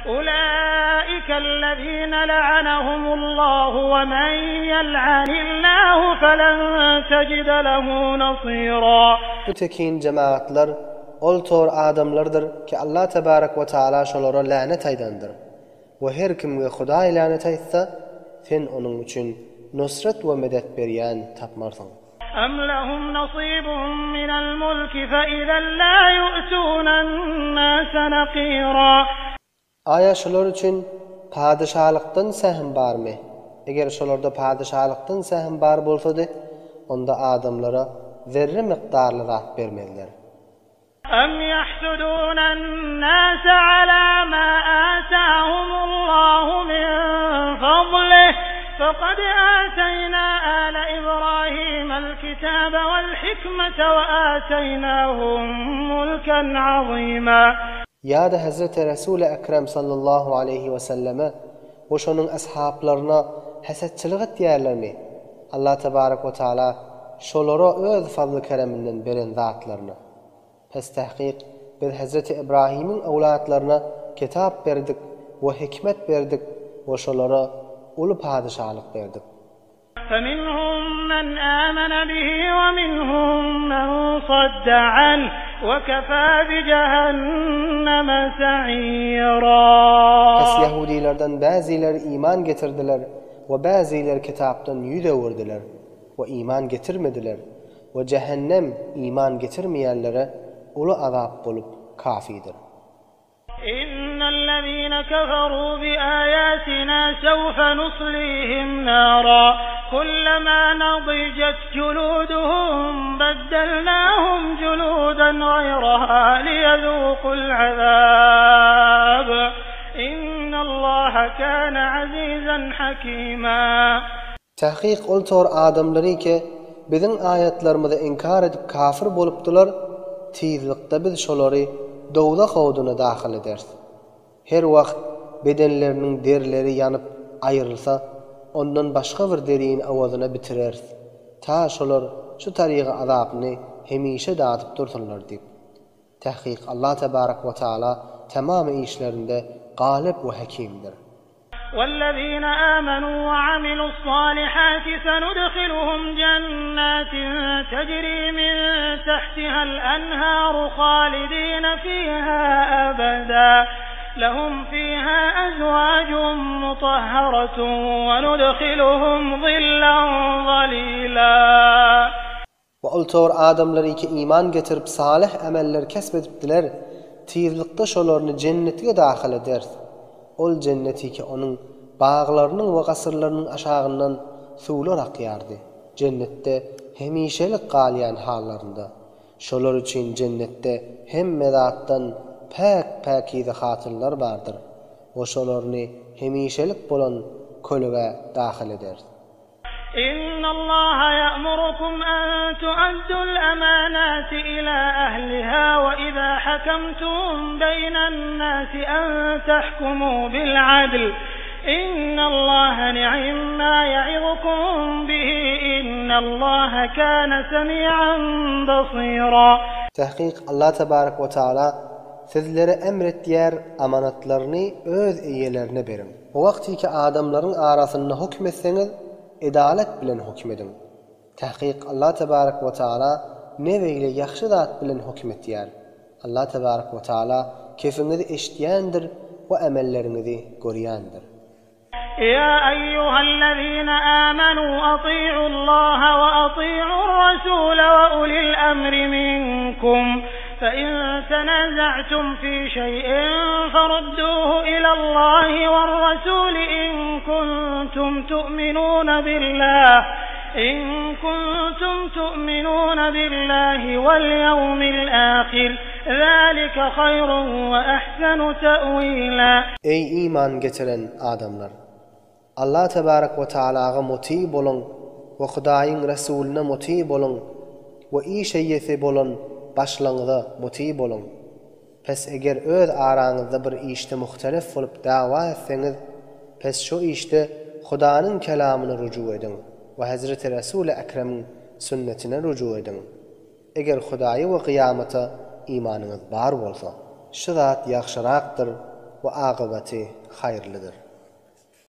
أولئك الذين لعنهم الله ومن يلعن الله فلن تجد له نصيرا. Ötekin cemaatler ol tor adamlardır ki Allah tebarek ve taala şolara lanet aydandır. Ve her kimge Huda lanet aytsa sen onun için nusret ve medet berýän tapmarsın. أم لهم نصيب من الملك فإذا لا يؤتون الناس نقيرا. Aya şolar için padişahlıktan sähim barmy? Eger şolarda padişahlıktan sähim bar bolsady, onda adamlara zerre mikdarly zat bermezler. أم يحسدون الناس على ما آتاهم الله من فضله فقد آتينا آل إبراهيم الكتاب والحكمة وآتيناهم ملكا عظيما. Ya da Hazreti Resul-i Ekrem sallallahu aleyhi ve selleme ve şonun ashablarına hasetçilik etýärlermi? Allah tebarek ve taala şolara öz fazly kereminden beren zatlaryny. Pes tahqiq biz Hazreti İbrahim'in awlatlaryna kitap berdik ve hikmet berdik ve şolara ulu padişahlyk berdik. فمنهم من آمن به ومنهم من صد عنه وكفى بجهنم سعيرا. Pes Yahudilerden bazıları iman getirdiler ve bazıları kitaptan yüz öwürdiler ve iman getirmediler ve cehennem iman getirmeyenlere ulu azap bolup kafidir. إن الذين كفروا بآياتنا سوف نصليهم نارا كلما نضجت جلودهم بدلناهم جلودا غيرها ليذوقوا العذاب إن الله كان عزيزا حكيما. Tahqiq ol tor adamlary ki biziň ayatlarymyzy inkar edip kafir bolupdylar, tizlikde biz şolary dowda howduna daxil ederiz. Her wagt bedenleriniň derleri ýanyp aýrylsa, ondan başga bir deriň awazyna bitireriz. Ta şolar şu tarygy azapny hemişe datyp dursunlar diýip. Tahqiq Allah tebarek we taala tamam işlerinde galip we hakimdir. والذين آمنوا وعملوا الصالحات سندخلهم جنات تجري من تحتها الأنهار خالدين فيها أبدا لهم فيها أزواج مطهرة وندخلهم ظلا ظليلا. Ve oltor adamları ki iman getirip salih ameller kesbedipdiler, tizlikde şolarını cennetine daxil ederiz. Ol cenneti ki onun bağlarının ve gasırlarının aşağından sular akyardy. Cennette hemişelik galyan hallarında. Şolar için cennette hem medattan pakize hatırlar bardır. O şolarını hemişelik bolan kölüge daxil eder. إن الله يأمركم أن تؤدوا الأمانات إلى أهلها وإذا حكمتم بين الناس أن تحكموا بالعدل إن الله نعم ما يعظكم به إن الله كان سميعا بصيرا. Tahqiq Allah tebarek ve taala sizlere emretdiýär amanatlaryny öz eýelerine berin. O wagty ki adamlaryň arasynda hukmetseňiz edalet bilen hukmedin. Tahqiq Allah tebarek ve taala neveyle yaxşı zat bilen hukmetýär. Allah tebarek ve taala kefiňizi eşitýändir we amellerinizi görýändir. يا أيها الذين آمنوا أطيعوا الله وأطيعوا الرسول وأولي الأمر منكم فإن تنازعتم في شيء فردوه إلى الله والرسول إن كنتم تؤمنون بالله واليوم الآخر ذلك خير وأحسن تأويلا. Ey iman getiren adamlar! Allah tebarek ve taalaga muti bolun ve Hudaýyň Resulüne muti bolun ve iyi şeýesi bolun başlaňyza muti bolun. Pes eger öz araňyzda bir işde muhtelif bolup dawa etseňiz, pes şu işde Hudaýyň kelamyny ruju edin ve Hazreti Resul-i Ekrem'in sünnetine ruju edin. Eger Hudaýy we kıyamata imanınız bar bolsa, şu zat ýaxşyrakdyr ve akıbeti hayırlıdır.